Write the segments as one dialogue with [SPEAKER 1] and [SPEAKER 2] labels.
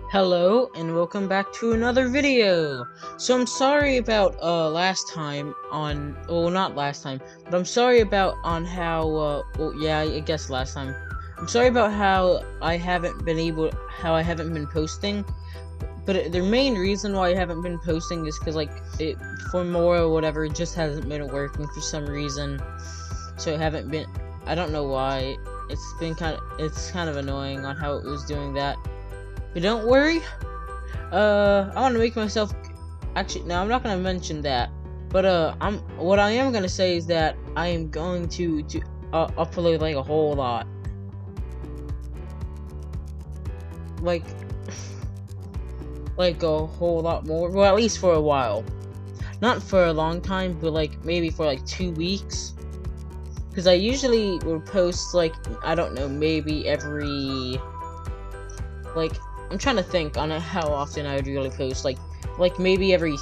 [SPEAKER 1] Hello and welcome back to another video. So I'm sorry about last time on not last time, but I'm sorry about on how I guess last time. I'm sorry about how I haven't been posting, but the main reason why I haven't been posting is cuz it for more or whatever it just hasn't been working for some reason. So I haven't been I don't know why. It's kind of annoying on how it was doing that. But don't worry. I want to make myself. Actually, no, I'm not gonna mention that. But what I am gonna say is that I am going to upload like a whole lot, like like a whole lot more. Well, at least for a while. Not for a long time, but like maybe for like 2 weeks. Because I usually would post like I don't know, maybe every like. I'm trying to think on how often I would really post, like maybe every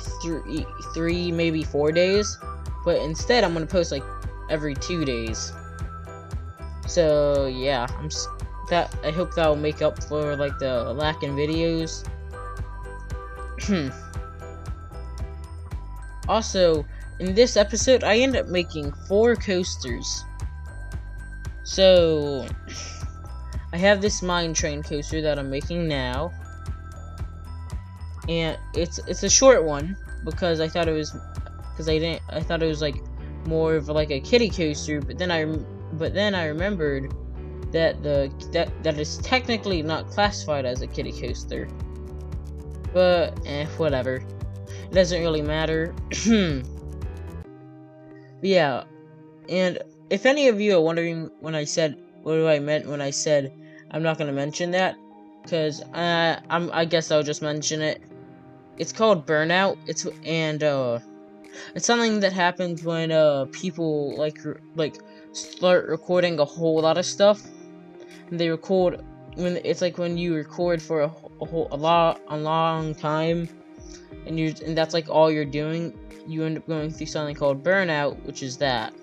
[SPEAKER 1] three, maybe 4 days, but instead I'm gonna post like every 2 days. So yeah, I hope that will make up for like the lack in videos. Also, in this episode, I end up making 4 coasters. So I have this mine train coaster that I'm making now, and it's a short one because I thought it was like more of like a kiddie coaster, but then I remembered that that is technically not classified as a kiddie coaster. But whatever. It doesn't really matter. Yeah, and if any of you are wondering what I meant when I said I'm not gonna mention that, because I guess I'll just mention it. It's called burnout. It's something that happens when people like start recording a whole lot of stuff. And they record when you record for a long time, and that's like all you're doing. You end up going through something called burnout, which is that.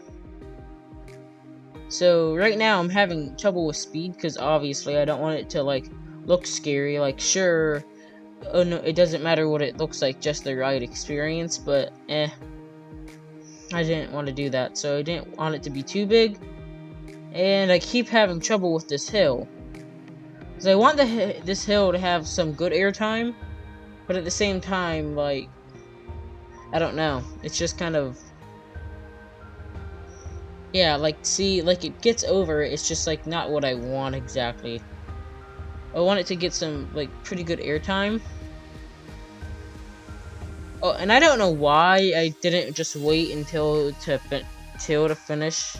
[SPEAKER 1] So right now I'm having trouble with speed because obviously I don't want it to like look scary. Like sure, oh no, it doesn't matter what it looks like, just the right experience. But I didn't want to do that, so I didn't want it to be too big. And I keep having trouble with this hill because I want this hill to have some good airtime, but at the same time, like I don't know, it's just kind of. Yeah, like it gets over it, it's just like not what I want exactly. I want it to get some like pretty good airtime. Oh, and I don't know why I didn't just wait until to finish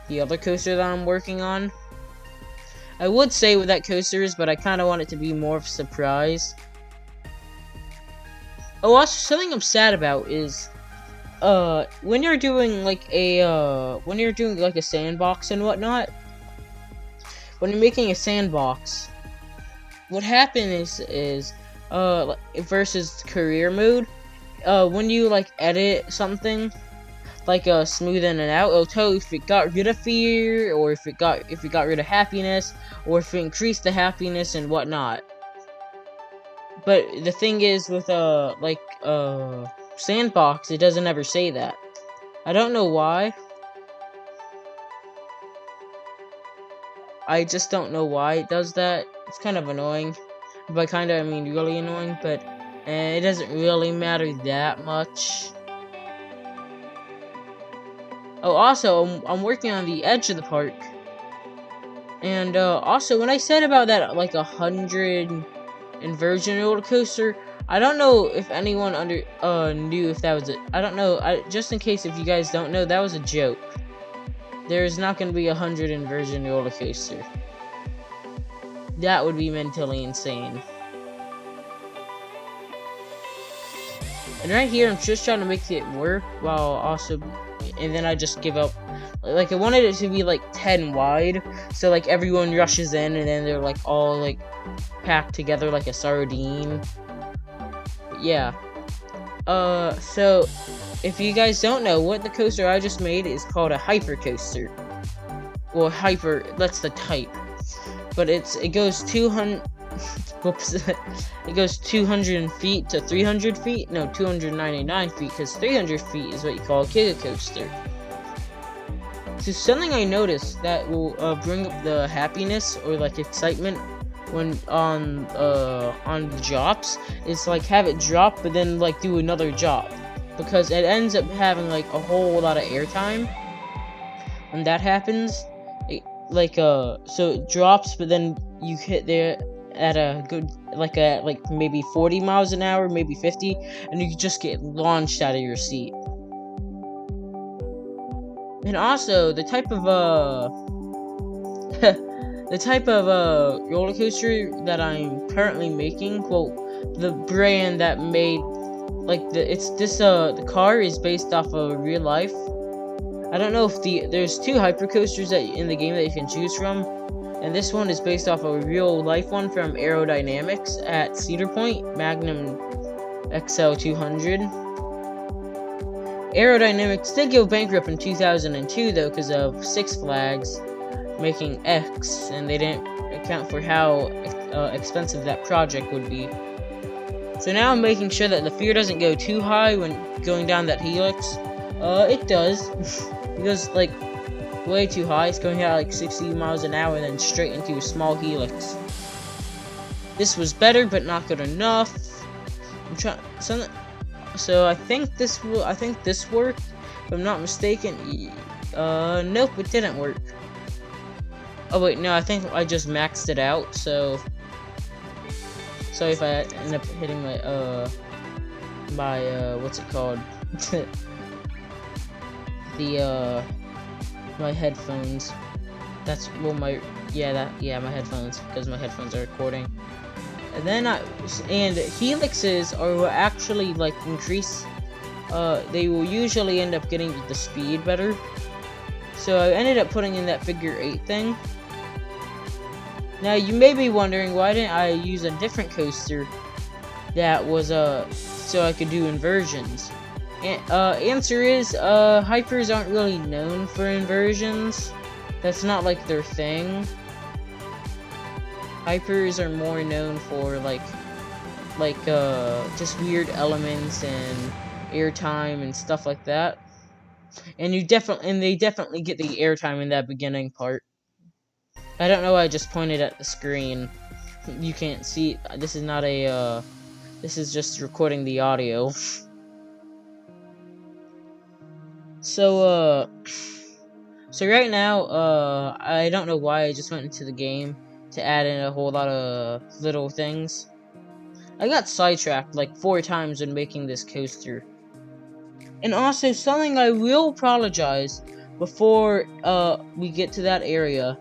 [SPEAKER 1] the other coaster that I'm working on. I would say with that coasters, but I kind of want it to be more of a surprise. Oh, also something I'm sad about is when you're doing like a sandbox and whatnot, when you're making a sandbox, what happens is versus career mode, when you like edit something, like smooth in and out, it'll tell you if it got rid of fear, or if it got rid of happiness, or if it increased the happiness and whatnot. But the thing is with sandbox, it doesn't ever say that. I don't know why. I just don't know why it does that. It's kind of annoying. By kind of, I mean really annoying, but it doesn't really matter that much. Oh, also, I'm working on the edge of the park. And also, when I said about that, like 100 inversion roller coaster, I don't know if anyone knew if that was it. I don't know. Just in case if you guys don't know, that was a joke. There is not going to be 100 inversion roller coaster. That would be mentally insane. And right here, I'm just trying to make it work while also, and then I just give up. Like I wanted it to be like 10 wide, so like everyone rushes in, and then they're like all like packed together like a sardine. Yeah. So if you guys don't know, what the coaster I just made is called a hyper coaster. Well, hyper, that's the type. But it goes 200 Whoops. It goes 200 feet to 300 feet. No, 299 feet, because 300 feet is what you call a giga coaster. So something I noticed that will bring up the happiness or like excitement when on the drops is like have it drop but then like do another drop, because it ends up having like a whole lot of airtime when that happens. So it drops but then you hit there at a good like maybe 40 miles an hour, maybe 50, and you just get launched out of your seat. And also the type of the type of roller coaster that I'm currently making, well, the brand that made the car is based off of real life. I don't know if there's two hypercoasters that in the game that you can choose from, and this one is based off of a real life one from Aerodynamics at Cedar Point, Magnum XL 200. Aerodynamics did go bankrupt in 2002 though because of Six Flags making X, and they didn't account for how expensive that project would be. So now I'm making sure that the fear doesn't go too high when going down that helix. It does. It goes like way too high. It's going at like 60 miles an hour and then straight into a small helix. This was better, but not good enough. I'm trying something. So I think this worked, if I'm not mistaken. Nope, it didn't work. Oh wait, no, I think I just maxed it out, so sorry if I end up hitting my what's it called? My headphones. That's my headphones, because my headphones are recording. And then helixes are what actually like increase. They will usually end up getting the speed better. So I ended up putting in that figure 8 thing. Now you may be wondering, why didn't I use a different coaster that was so I could do inversions? Answer is hypers aren't really known for inversions. That's not like their thing. Hypers are more known for just weird elements and airtime and stuff like that. And they definitely get the airtime in that beginning part. I don't know why I just pointed at the screen. You can't see. This is not a this is just recording the audio. So right now, I don't know why I just went into the game to add in a whole lot of little things. I got sidetracked like 4 times when making this coaster. And also, something I will apologize before we get to that area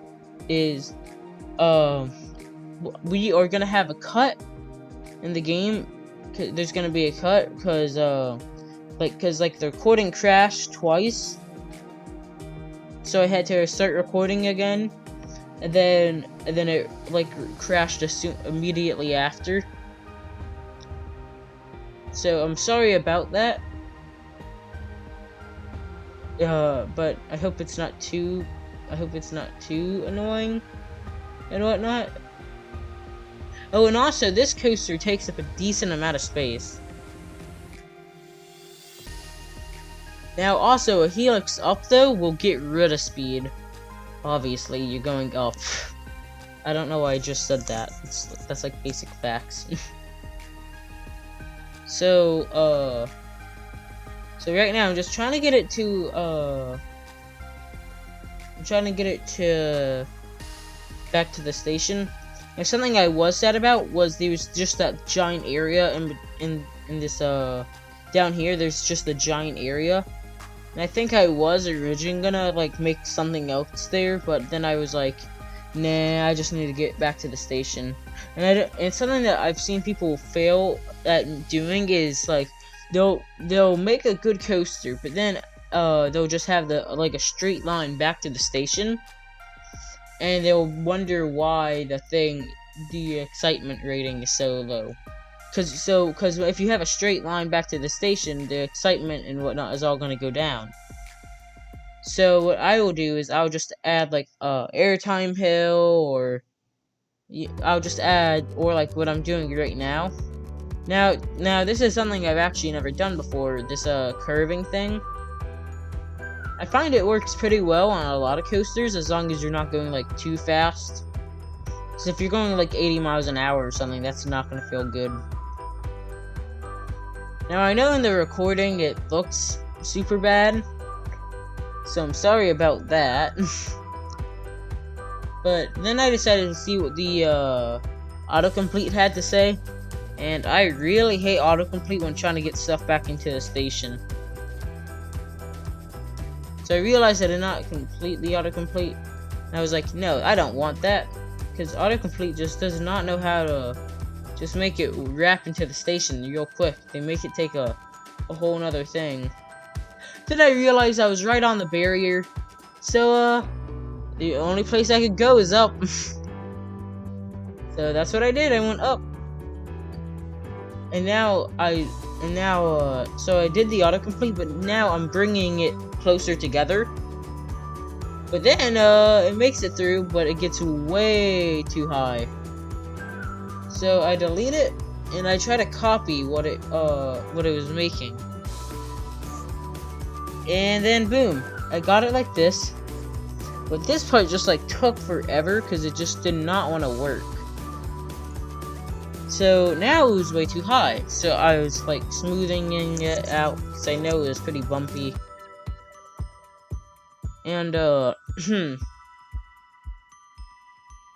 [SPEAKER 1] is we are gonna have a cut in the game. There's gonna be a cut because the recording crashed twice, so I had to start recording again, and then it like crashed immediately after. So I'm sorry about that. But I hope it's not too annoying and whatnot. Oh, and also this coaster takes up a decent amount of space. Now, also, a helix up, though, will get rid of speed. Obviously, you're going up. I don't know why I just said that. That's like basic facts. So right now, I'm just trying to get it to, back to the station. And something I was sad about was there was just that giant area in this, down here, there's just a giant area. And I think I was originally gonna, like, make something else there, but then I was like, nah, I just need to get back to the station. And something that I've seen people fail at doing is, like, they'll make a good coaster, but then, they'll just have a straight line back to the station. And they'll wonder why the excitement rating is so low. Cause if you have a straight line back to the station, the excitement and whatnot is all gonna go down. So what I will do is I'll just add like airtime hill I'll just add, or like what I'm doing right now. Now this is something I've actually never done before, this curving thing. I find it works pretty well on a lot of coasters as long as you're not going like too fast. So if you're going like 80 miles an hour or something, that's not gonna feel good. Now I know in the recording it looks super bad, so I'm sorry about that. But then I decided to see what the autocomplete had to say, and I really hate autocomplete when trying to get stuff back into the station. So I realized I did not complete the autocomplete, and I was like, no, I don't want that, because autocomplete just does not know how to just make it wrap into the station real quick. They make it take a whole nother thing. Then I realized I was right on the barrier, so the only place I could go is up. So that's what I did. I went up. And now so I did the autocomplete, but now I'm bringing it closer together. But then it makes it through, but it gets way too high. So I delete it and I try to copy what it was making. And then boom, I got it like this. But this part just like took forever because it just did not want to work. So now it was way too high. So I was like smoothing it out because I know it was pretty bumpy. And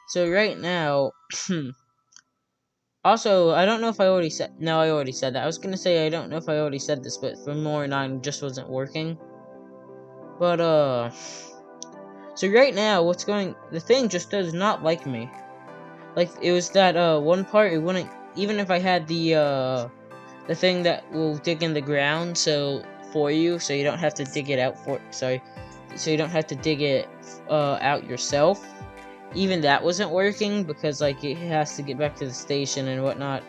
[SPEAKER 1] so right now, also I don't know if I already said. No, I already said that. I was gonna say I don't know if I already said this, but for more 9 just wasn't working. But so right now, the thing just does not like me. Like, it was that, one part, it wouldn't, even if I had the thing that will dig in the ground, for you, so you don't have to dig it out so you don't have to dig it, out yourself. Even that wasn't working, because, like, it has to get back to the station and whatnot.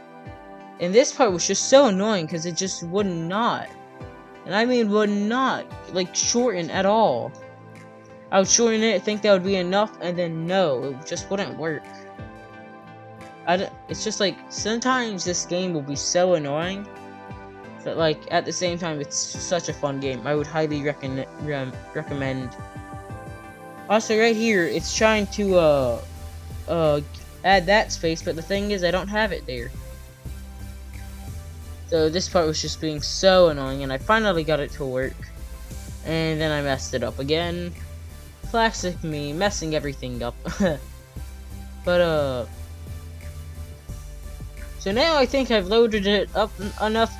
[SPEAKER 1] And this part was just so annoying, because it just would not, and I mean would not, like, shorten at all. I would shorten it, think that would be enough, and then no, it just wouldn't work. It's just like, sometimes this game will be so annoying, but like, at the same time, it's such a fun game. I would highly recommend. Also, right here, it's trying to, add that space, but the thing is, I don't have it there. So this part was just being so annoying, and I finally got it to work. And then I messed it up again. Classic me, messing everything up. But, so now I think I've loaded it up enough.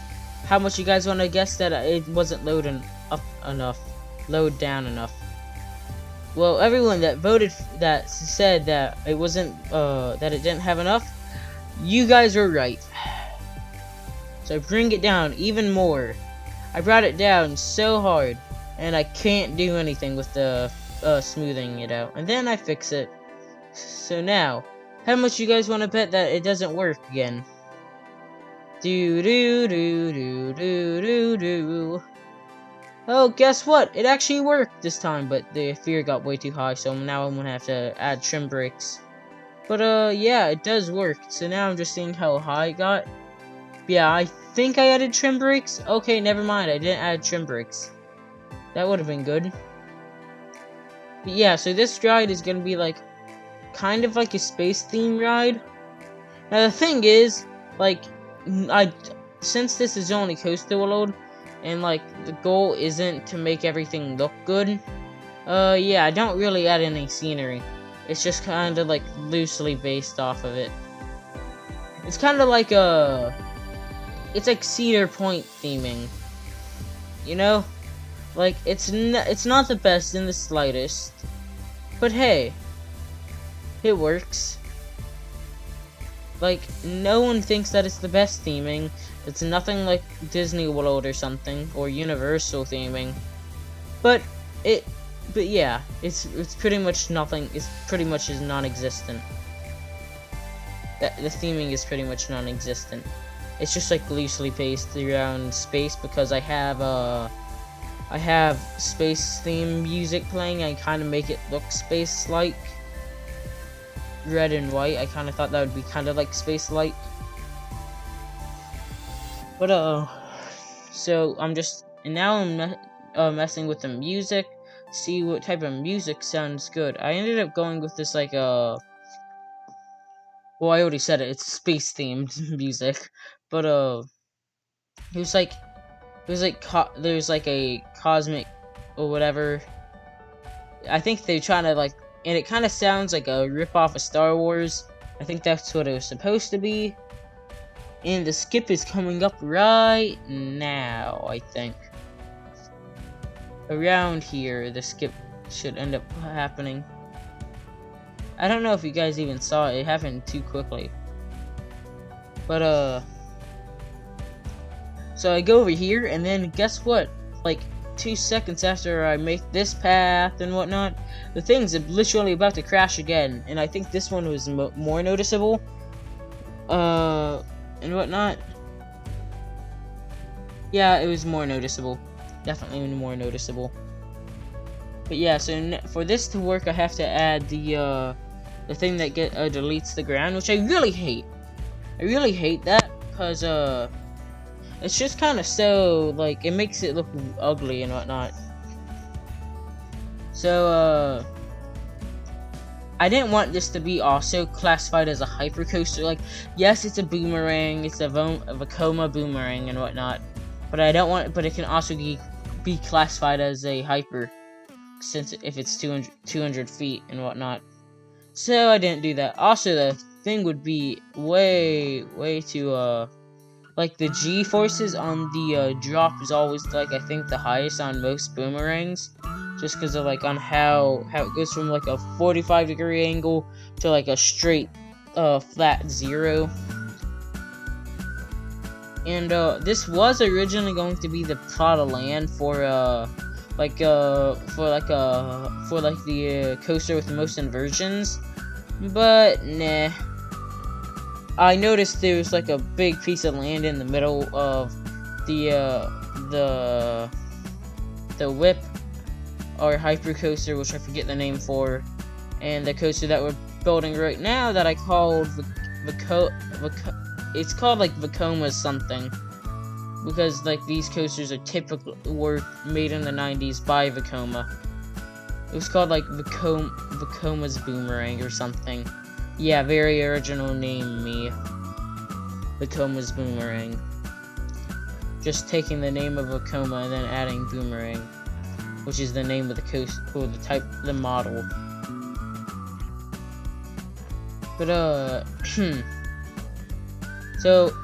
[SPEAKER 1] How much you guys want to guess that it wasn't loaded up enough? Load down enough. Well, everyone that voted, that said that it wasn't, that it didn't have enough, you guys were right. So I bring it down even more. I brought it down so hard, and I can't do anything with the smoothing it out. And then I fix it. So now, how much you guys want to bet that it doesn't work again? Do do do do do do do. Oh, guess what? It actually worked this time, but the fear got way too high, so now I'm gonna have to add trim brakes. But yeah, it does work. So now I'm just seeing how high it got. Yeah, I think I added trim brakes. Okay, never mind. I didn't add trim brakes. That would have been good. But yeah, so this ride is gonna be like kind of like a space theme ride. Now the thing is, like, since this is only coastal load, and like the goal isn't to make everything look good, yeah, I don't really add any scenery. It's just kind of like loosely based off of it. It's kind of like it's like Cedar Point theming, you know? Like, it's not the best in the slightest, but hey, it works. Like, no one thinks that it's the best theming. It's nothing like Disney World or something, or Universal theming. But yeah, it's pretty much nothing. It's pretty much is non-existent. The theming is pretty much non-existent. It's just like loosely based around space, because I have space theme music playing. I kind of make it look space-like. red and white. I kind of thought that would be kind of like Space Light. But so now I'm messing with the music, see what type of music sounds good. I ended up going with this like well, I already said it. It's space themed music, but it was like there's like a cosmic or whatever. I think they're trying to like, and it kind of sounds like a rip off of Star Wars. I think that's what it was supposed to be. And the skip is coming up right now, I think. Around here, the skip should end up happening. I don't know if you guys even saw it. It happened too quickly. But, so I go over here, and then guess what? Like, 2 seconds after I make this path and whatnot, the thing's literally about to crash again. And I think this one was more noticeable. And whatnot. Yeah, it was more noticeable. Definitely more noticeable. But yeah, so for this to work, I have to add the thing that deletes the ground, which I really hate. I really hate that, because, it's just kind of so, like, it makes it look ugly and whatnot. So, I didn't want this to be also classified as a hypercoaster. Like, yes, it's a boomerang, it's a Vekoma boomerang and whatnot, but I don't want, but it can also be classified as a hyper, since if it's 200 feet and whatnot. So I didn't do that. Also, the thing would be way too, like, the G-forces on the, drop is always, like, I think the highest on most boomerangs. Just because of, like, on how it goes from, like, a 45-degree angle to, like, a straight, flat 0. And, this was originally going to be the plot of land for, the coaster with the most inversions. But, nah. I noticed there was like a big piece of land in the middle of the whip or hyper coaster, which I forget the name for, and the coaster that we're building right now that I called it's called like Vekoma something, because like these coasters were made in the 90s by Vekoma. It was called like Vekoma's Boomerang or something. Yeah, very original name, me. Vekoma's Boomerang. Just taking the name of Vekoma and then adding Boomerang, which is the name of the coast, or the model. But, so,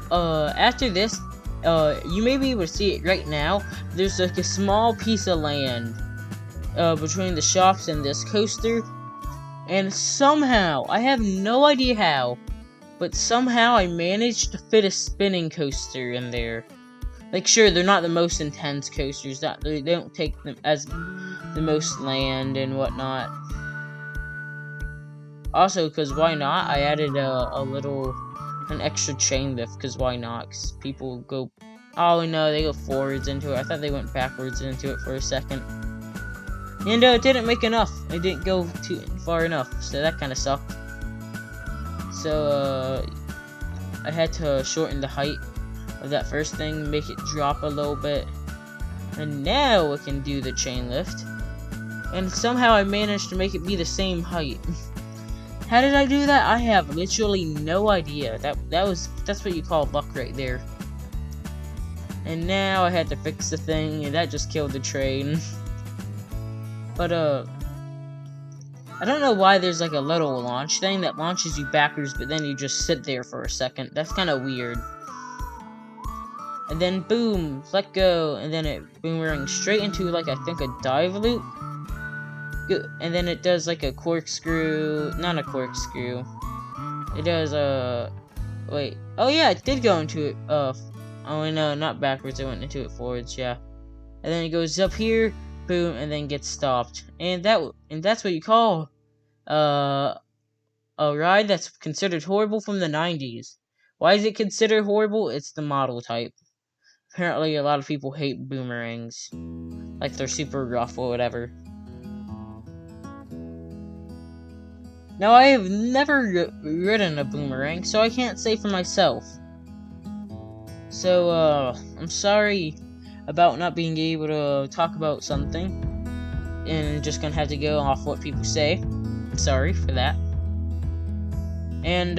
[SPEAKER 1] after this, you may be able to see it right now. There's like a small piece of land, between the shops and this coaster. And somehow, I have no idea how, but somehow I managed to fit a spinning coaster in there. Like, sure, they're not the most intense coasters, they don't take them as the most land and whatnot. Also, because why not, I added an extra chain lift, because why not, because people go, oh no, they go forwards into it. I thought they went backwards into it for a second. And it didn't make enough. I didn't go too far enough, so that kind of sucked. So, I had to shorten the height of that first thing, make it drop a little bit. And now we can do the chain lift. And somehow I managed to make it be the same height. How did I do that? I have literally no idea. That's what you call luck right there. And now I had to fix the thing, and that just killed the train. But, I don't know why there's like a little launch thing that launches you backwards, but then you just sit there for a second. That's kind of weird. And then boom, let go, and then it boomerangs straight into like, I think, a dive loop. And then it does like a corkscrew, not a corkscrew. It does wait. Oh yeah, it did go into it. Oh no, not backwards. It went into it forwards. Yeah. And then it goes up here. Boom, and then gets stopped. And that's what you call a ride that's considered horrible from the 90s. Why is it considered horrible? It's the model type. Apparently a lot of people hate boomerangs. Like they're super rough or whatever. Now, I have never ridden a boomerang, so I can't say for myself. So, I'm sorry about not being able to talk about something, and just gonna have to go off what people say. I'm sorry for that. And,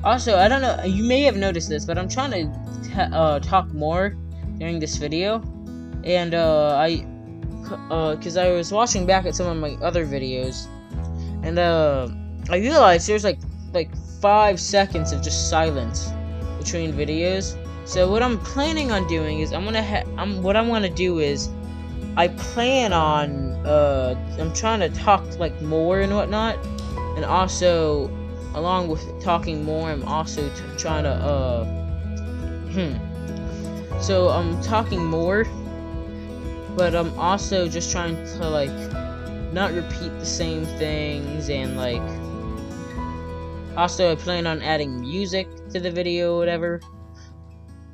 [SPEAKER 1] also, I don't know, you may have noticed this, but I'm trying to talk more during this video, and, cause I was watching back at some of my other videos, and, I realized there's, like 5 seconds of just silence between videos. So what I'm planning on doing is what I'm gonna do is I plan on I'm trying to talk like more and whatnot, and also along with talking more, I'm also trying to so I'm talking more, but I'm also just trying to like not repeat the same things, and like also I plan on adding music to the video or whatever,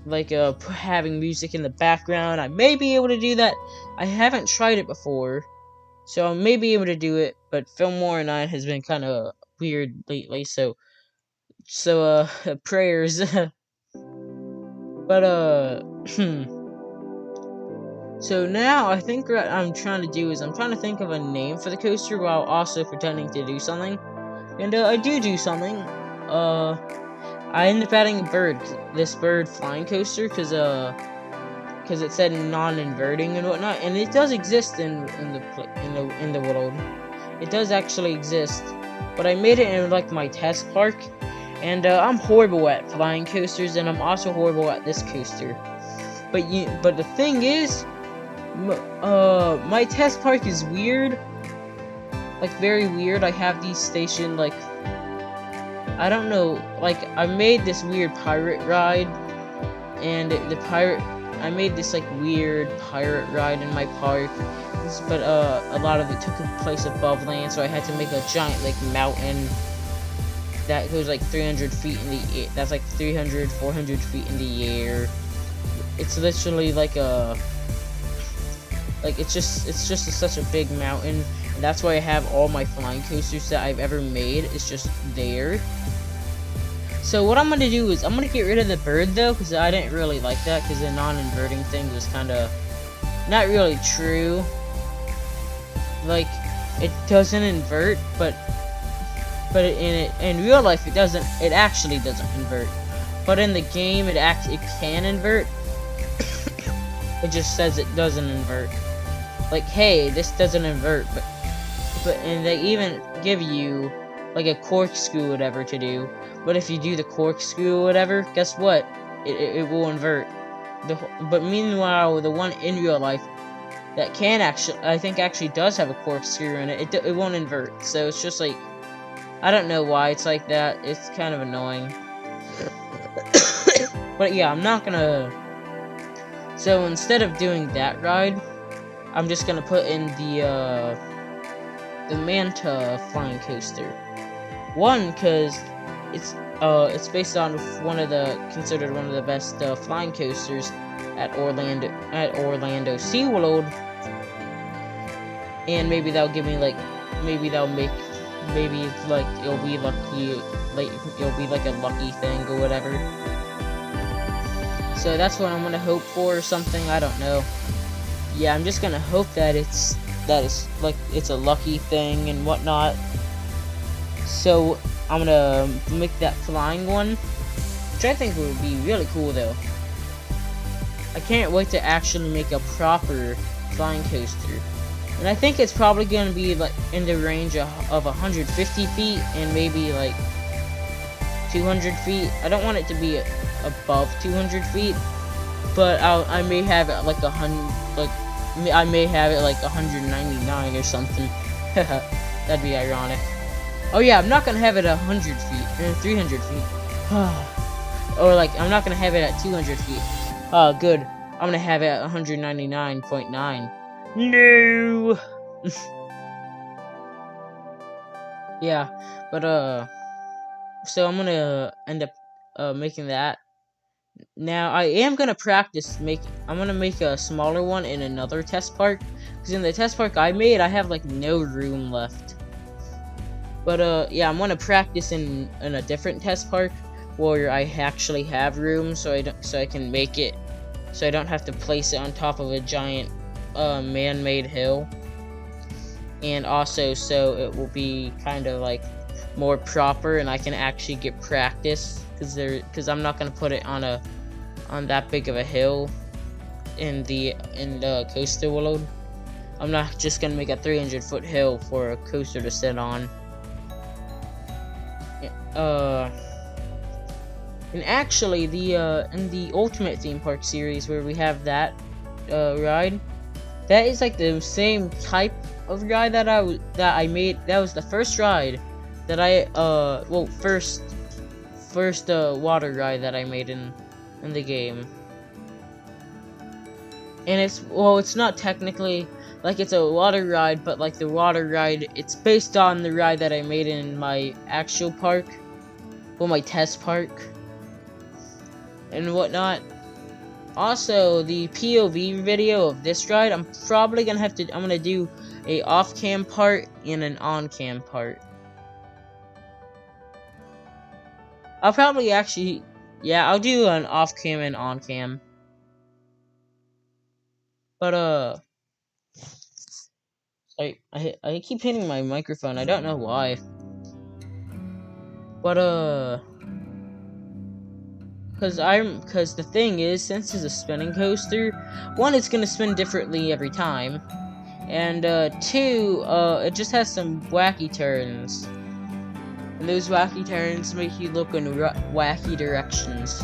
[SPEAKER 1] like having music in the background. I may be able to do that. I haven't tried it before, so I may be able to do it, but Fillmore and I has been kind of weird lately, so prayers. But so now I think what I'm trying to do is I'm trying to think of a name for the coaster while also pretending to do something. And I do something. I ended up adding a bird, this bird flying coaster, because it said non-inverting and whatnot, and it does exist in the world. It does actually exist, but I made it in like my test park, and I'm horrible at flying coasters, and I'm also horrible at this coaster. But the thing is, my test park is weird, like very weird. I have these stationed like, I don't know, like I made this weird pirate ride, and I made this like weird pirate ride in my park, but a lot of it took place above land, so I had to make a giant like mountain that goes like 300 feet in the air. That's like 300, 400 feet in the air. It's literally like it's just such a big mountain, and that's why I have all my flying coasters that I've ever made. It's just there. So what I'm gonna do is I'm gonna get rid of the bird though, because I didn't really like that, because the non-inverting thing was kind of not really true. Like, it doesn't invert, but in real life it actually doesn't invert. But in the game it can invert. It just says it doesn't invert. Like, hey, this doesn't invert, and they even give you like a corkscrew or whatever to do. But if you do the corkscrew or whatever, guess what? It will invert. But meanwhile, the one in real life that I think actually does have a corkscrew in it, it won't invert. So it's just like, I don't know why it's like that. It's kind of annoying. But yeah, I'm not gonna. So instead of doing that ride, I'm just gonna put in the Manta flying coaster. One, cause it's based on considered one of the best flying coasters at Orlando SeaWorld, and maybe that'll give me like, maybe it'll be like a lucky thing or whatever. So that's what I'm gonna hope for, or something. I don't know. Yeah, I'm just gonna hope that it's like it's a lucky thing and whatnot. So I'm gonna make that flying one, which I think would be really cool though. I can't wait to actually make a proper flying coaster, and I think it's probably gonna be like in the range of 150 feet and maybe like 200 feet. I don't want it to be above 200 feet, but I may have it like I may have it like 199 or something. That'd be ironic. Oh yeah, I'm not gonna have it at 100 feet, 300 feet. Or like, I'm not gonna have it at 200 feet. Good. I'm gonna have it at 199.9. No! Yeah, but, so I'm gonna end up, making that. Now, I am gonna I'm gonna make a smaller one in another test park, because in the test park I made, I have, like, no room left. But yeah, I'm gonna practice in a different test park where I actually have room, so I can make it, so I don't have to place it on top of a giant man-made hill, and also so it will be kind of like more proper, and I can actually get practice because I'm not gonna put it on that big of a hill in the coaster world. I'm not just gonna make a 300-foot hill for a coaster to sit on. And actually, in the Ultimate Theme Park series where we have that ride, that is like the same type of ride that I made. That was the first ride that first water ride that I made in the game. And it's not technically like it's a water ride, but like the water ride, it's based on the ride that I made in my actual park, well, my test park and whatnot. Also, the POV video of this ride, I'm gonna do a off-cam part and an on-cam part. I'll probably actually, yeah, I'll do an off-cam and on-cam. But, I keep hitting my microphone, I don't know why. But, because the thing is, since it's a spinning coaster, one, it's gonna spin differently every time, and, two, it just has some wacky turns. And those wacky turns make you look in wacky directions.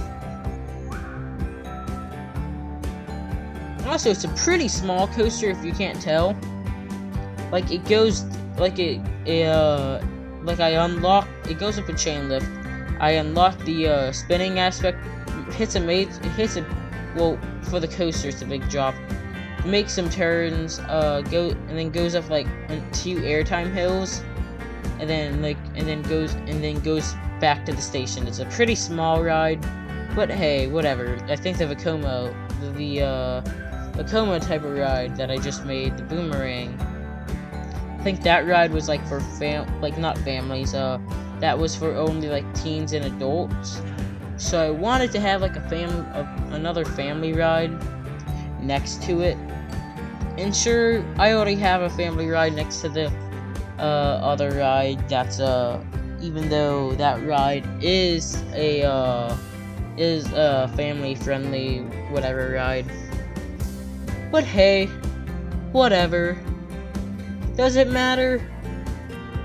[SPEAKER 1] Also, it's a pretty small coaster if you can't tell. Like, it goes, like it goes up a chain lift. I unlock the spinning aspect, well, for the coaster it's a big drop. Makes some turns, and then goes up like 2 airtime hills, and then goes back to the station. It's a pretty small ride, but hey, whatever. I think the Vekoma type of ride that I just made, the boomerang, I think that ride was like for not families, that was for only like teens and adults. So I wanted to have like another family ride next to it. And sure, I already have a family ride next to the other ride. That's even though that ride is a family friendly whatever ride. But hey, whatever. Does it matter?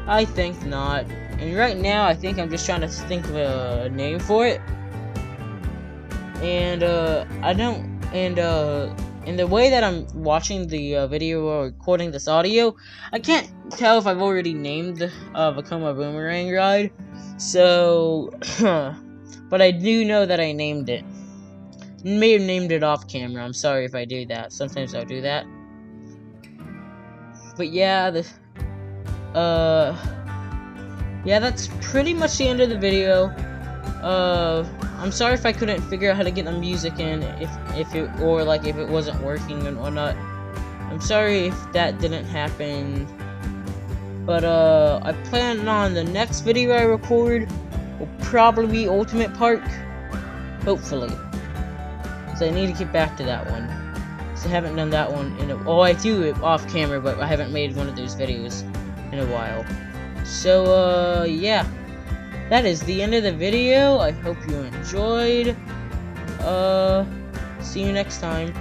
[SPEAKER 1] I think not. And right now, I think I'm just trying to think of a name for it. And in the way that I'm watching the video or recording this audio, I can't tell if I've already named the Vekoma Boomerang ride. So, but I do know that I named it. May have named it off camera. I'm sorry if I do that. Sometimes I'll do that. But yeah, yeah, that's pretty much the end of the video. I'm sorry if I couldn't figure out how to get the music in, if it wasn't working and whatnot. I'm sorry if that didn't happen. But I plan on the next video I record will probably be Ultimate Park, hopefully. So I need to get back to that one. So I haven't done that one I do it off camera, but I haven't made one of those videos in a while. So yeah, that is the end of the video. I hope you enjoyed. See you next time.